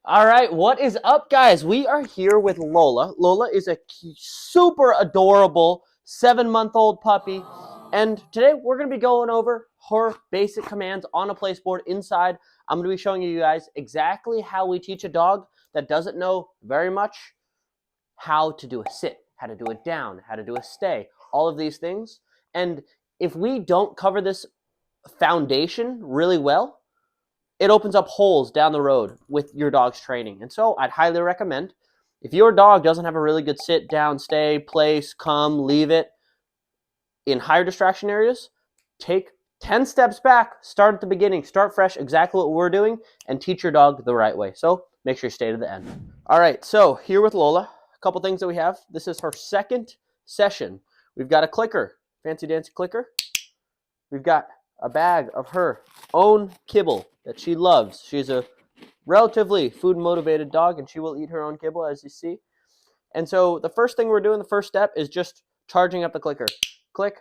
All right, what is up, guys? We are here with Lola. Lola is a super adorable 7-month-old puppy, and today we're going to be going over her basic commands on a place board inside. I'm going to be showing you guys exactly how we teach a dog that doesn't know very much how to do a sit, how to do a down, how to do a stay, all of these things. And if we don't cover this foundation really well, it opens up holes down the road with your dog's training. And so I'd highly recommend, if your dog doesn't have a really good sit, down, stay, place, come, leave it, in higher distraction areas, take 10 steps back, start at the beginning, start fresh, exactly what we're doing, and teach your dog the right way. So make sure you stay to the end. All right, so here with Lola, a couple things that we have. This is her second session. We've got a clicker, fancy dancy clicker. We've got a bag of her own kibble that she loves. She's a relatively food-motivated dog, and she will eat her own kibble, as you see. And so the first thing we're doing, the first step, is just charging up the clicker. Click.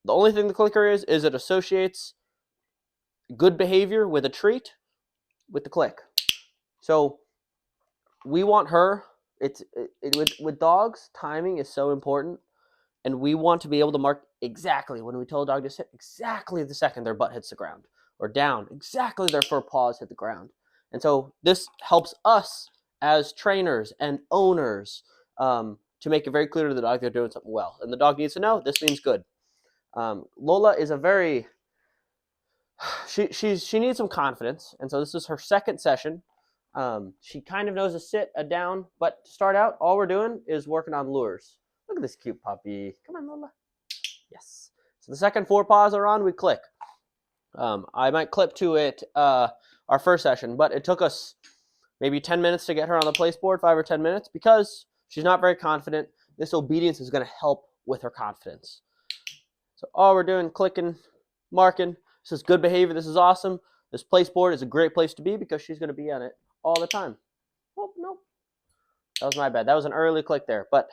The only thing the clicker is it associates good behavior with a treat with the click. So we want her, with dogs, timing is so important. And we want to be able to mark exactly when we tell a dog to sit, exactly the second their butt hits the ground, or down, exactly their fur paws hit the ground. And so this helps us as trainers and owners to make it very clear to the dog they're doing something well. And the dog needs to know this means good. Lola is a very, she needs some confidence. And so this is her second session. She kind of knows a sit, a down, but to start out, all we're doing is working on lures. Look at this cute puppy. Come on, Lola. Yes. So the second forepaws are on, we click. I might clip to it our first session, but it took us maybe 10 minutes to get her on the place board, 5 or 10 minutes, because she's not very confident. This obedience is going to help with her confidence. So all we're doing, clicking, marking. This is good behavior. This is awesome. This place board is a great place to be because she's going to be on it all the time. Oh, no. That was my bad. That was an early click there, but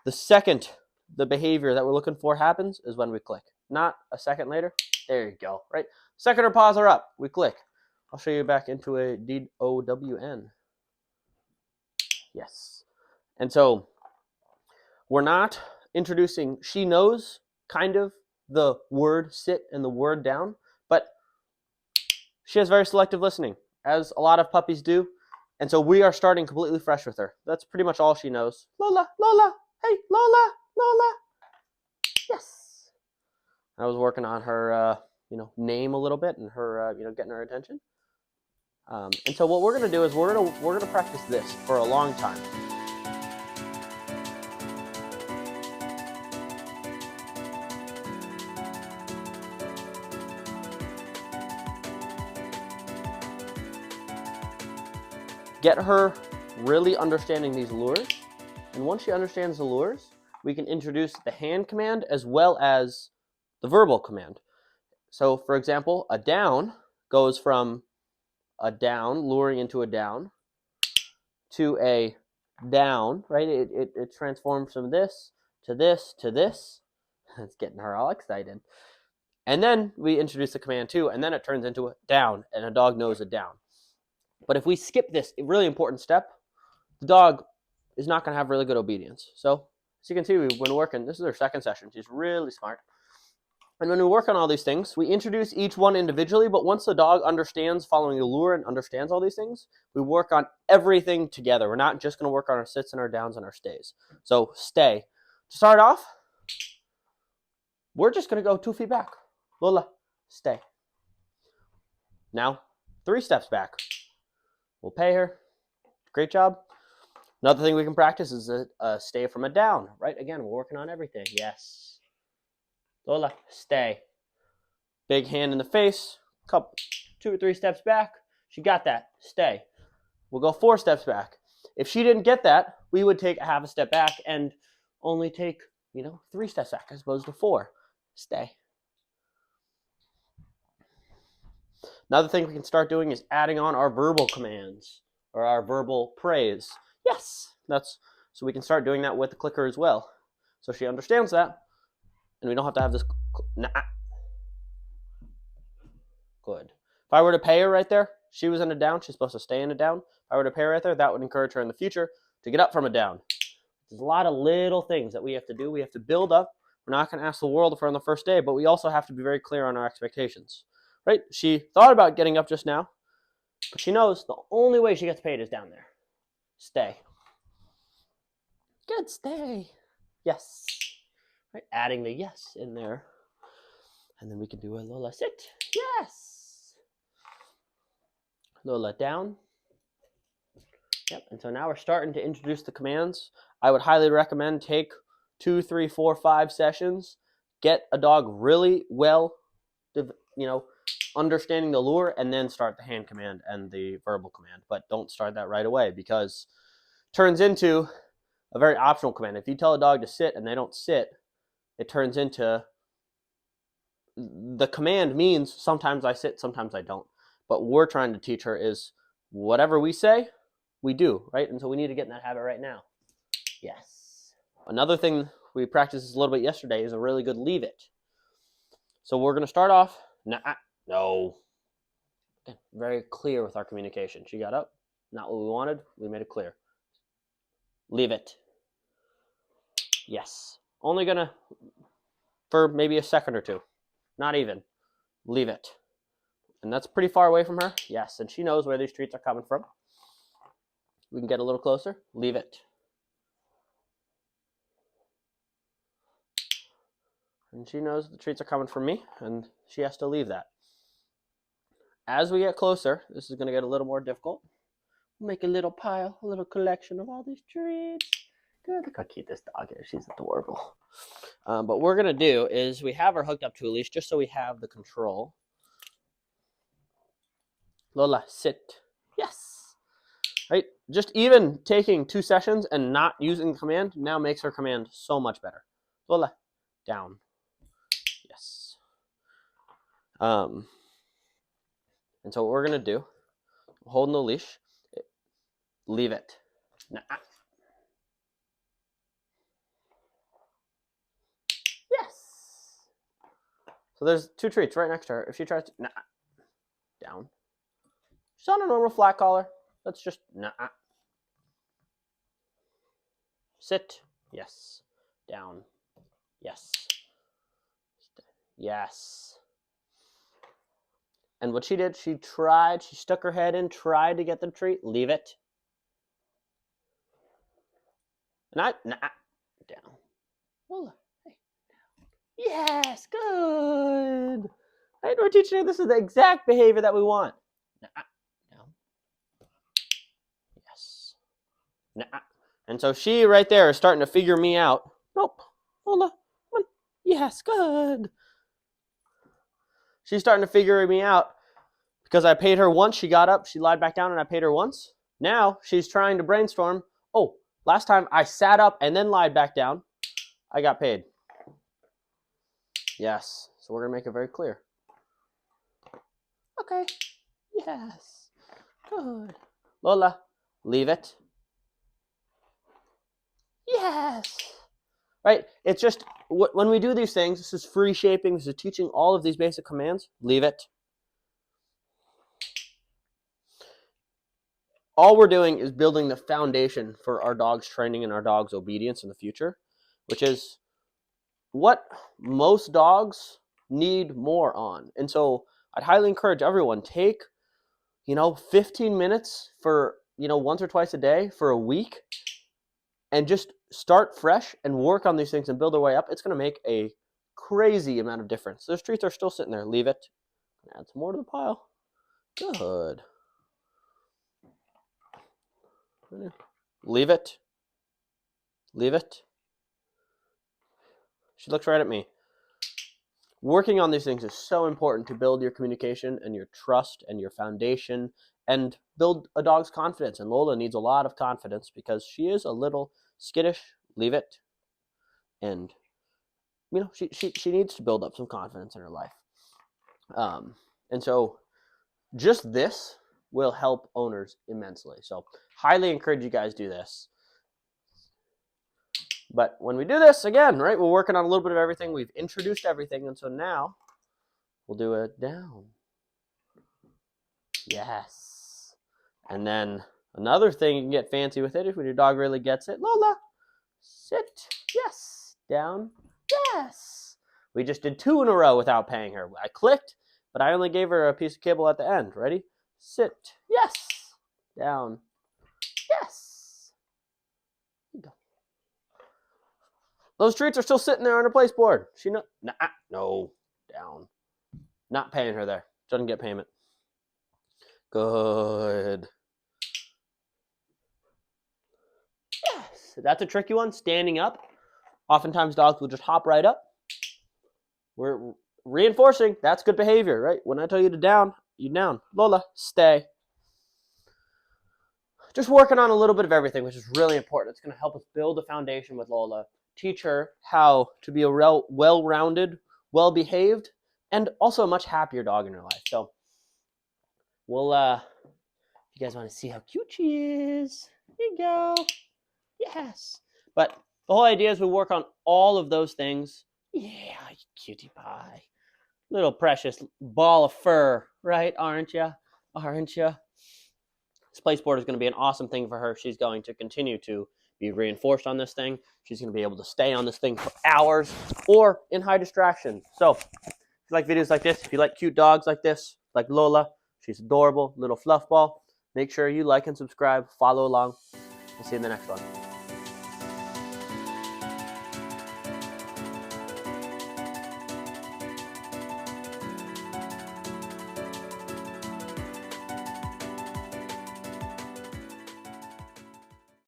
the second the behavior that we're looking for happens is when we click, not a second later. There you go, right? Second her paws are up, we click. I'll show you back into a DOWN. Yes. And so we're not introducing, she knows kind of the word sit and the word down, but she has very selective listening, as a lot of puppies do. And so we are starting completely fresh with her. That's pretty much all she knows. Lola, Lola. Hey, Lola, Lola. Yes. I was working on her, name a little bit and her, getting her attention. And so what we're gonna do is we're gonna practice this for a long time. Get her really understanding these lures. And once she understands the lures, we can introduce the hand command as well as the verbal command. So, for example, a down goes from a down, luring into a down, to a down, right? It transforms from this to this to this. It's getting her all excited. And then we introduce the command too, and then it turns into a down, and a dog knows a down. But if we skip this really important step, the dog is not going to have really good obedience. So, as you can see, we've been working. This is our second session. She's really smart. And when we work on all these things, we introduce each one individually, but once the dog understands following the lure and understands all these things, we work on everything together. We're not just going to work on our sits and our downs and our stays. So, stay. To start off, we're just going to go 2 feet back. Lola, stay. Now, 3 steps back. We'll pay her. Great job. Another thing we can practice is a stay from a down, right? Again, we're working on everything. Yes. Lola, stay. Big hand in the face. 2 or 3 steps back. She got that. Stay. We'll go 4 steps back. If she didn't get that, we would take a half a step back and only take, 3 steps back as opposed to 4. Stay. Another thing we can start doing is adding on our verbal commands or our verbal praise. Yes, so we can start doing that with the clicker as well. So she understands that, and we don't have to have this. Nah. Good. If I were to pay her right there, she was in a down, she's supposed to stay in a down. If I were to pair right there, that would encourage her in the future to get up from a down. There's a lot of little things that we have to do. We have to build up. We're not going to ask the world for on the first day, but we also have to be very clear on our expectations, right? She thought about getting up just now, but she knows the only way she gets paid is down there. Stay. Good, stay. Yes. Right, adding the yes in there. And then we can do a Lola sit. Yes. Lola down. Yep, and so now we're starting to introduce the commands. I would highly recommend take 2, 3, 4, 5 sessions. Get a dog really well, understanding the lure, and then start the hand command and the verbal command. But don't start that right away, because it turns into a very optional command. If you tell a dog to sit and they don't sit, it turns into the command means sometimes I sit, sometimes I don't. But what we're trying to teach her is whatever we say, we do, right? And so we need to get in that habit right now. Yes. Another thing we practiced a little bit yesterday is a really good leave it. So we're going to start off, no. Okay, very clear with our communication. She got up, not what we wanted, we made it clear. Leave it. Yes. Only going to, for maybe a second or two. Not even. Leave it. And that's pretty far away from her. Yes, and she knows where these treats are coming from. We can get a little closer. Leave it. And she knows the treats are coming from me, and she has to leave that. As we get closer, this is going to get a little more difficult. We'll make a little pile, a little collection of all these treats. Good. Look how cute this dog is. She's adorable. But what we're going to do is we have her hooked up to a leash just so we have the control. Lola, sit. Yes. Right? Just even taking 2 sessions and not using the command now makes her command so much better. Lola, down. Yes. And so what we're going to do, holding the leash, leave it. Nah. Yes. So there's 2 treats right next to her. If she tries to, down. She's on a normal flat collar. Let's just, sit. Yes. Down. Yes. Yes. And what she did, she stuck her head in, tried to get the treat, leave it. Down. Lola, hey, down. Yes, good. Right, we're teaching her this is the exact behavior that we want. Down. Yes. And so she right there is starting to figure me out. Nope. Lola, come on. Yes, good. She's starting to figure me out because I paid her once. She got up, she lied back down, and I paid her once. Now she's trying to brainstorm. Oh, last time I sat up and then lied back down. I got paid. Yes. So we're going to make it very clear. Okay. Yes. Good. Lola, leave it. Yes. Right? It's just, when we do these things, this is free shaping, this is teaching all of these basic commands. Leave it. All we're doing is building the foundation for our dog's training and our dog's obedience in the future, which is what most dogs need more on. And so I'd highly encourage everyone, take, 15 minutes for, once or twice a day for a week, and just start fresh and work on these things and build their way up. It's going to make a crazy amount of difference. Those treats are still sitting there. Leave it. Add some more to the pile. Good. Leave it. Leave it. She looks right at me. Working on these things is so important to build your communication and your trust and your foundation and build a dog's confidence. And Lola needs a lot of confidence because she is a little skittish. Leave it. And, she needs to build up some confidence in her life. And so just this will help owners immensely. So highly encourage you guys do this. But when we do this, again, right, we're working on a little bit of everything. We've introduced everything. And so now we'll do it down. Yes. And then another thing you can get fancy with it is when your dog really gets it. Lola, sit. Yes. Down. Yes. We just did 2 in a row without paying her. I clicked, but I only gave her a piece of kibble at the end. Ready? Sit. Yes. Down. Yes. Go. Those treats are still sitting there on her place board. No. Down. Not paying her there. Doesn't get payment. Good. Yes. That's a tricky one. Standing up. Oftentimes dogs will just hop right up. We're reinforcing. That's good behavior, right? When I tell you to down, you down. Lola, stay. Just working on a little bit of everything, which is really important. It's going to help us build a foundation with Lola. Teach her how to be a well-rounded, well-behaved, and also a much happier dog in her life. So we'll, if you guys want to see how cute she is, here you go. Yes. But the whole idea is we work on all of those things. Yeah, cutie pie. Little precious ball of fur, right? Aren't you? Aren't you? This place board is going to be an awesome thing for her. She's going to continue to be reinforced on this thing. She's going to be able to stay on this thing for hours or in high distraction. So if you like videos like this, if you like cute dogs like this, like Lola, she's adorable, little fluff ball, make sure you like and subscribe, follow along. We'll see you in the next one.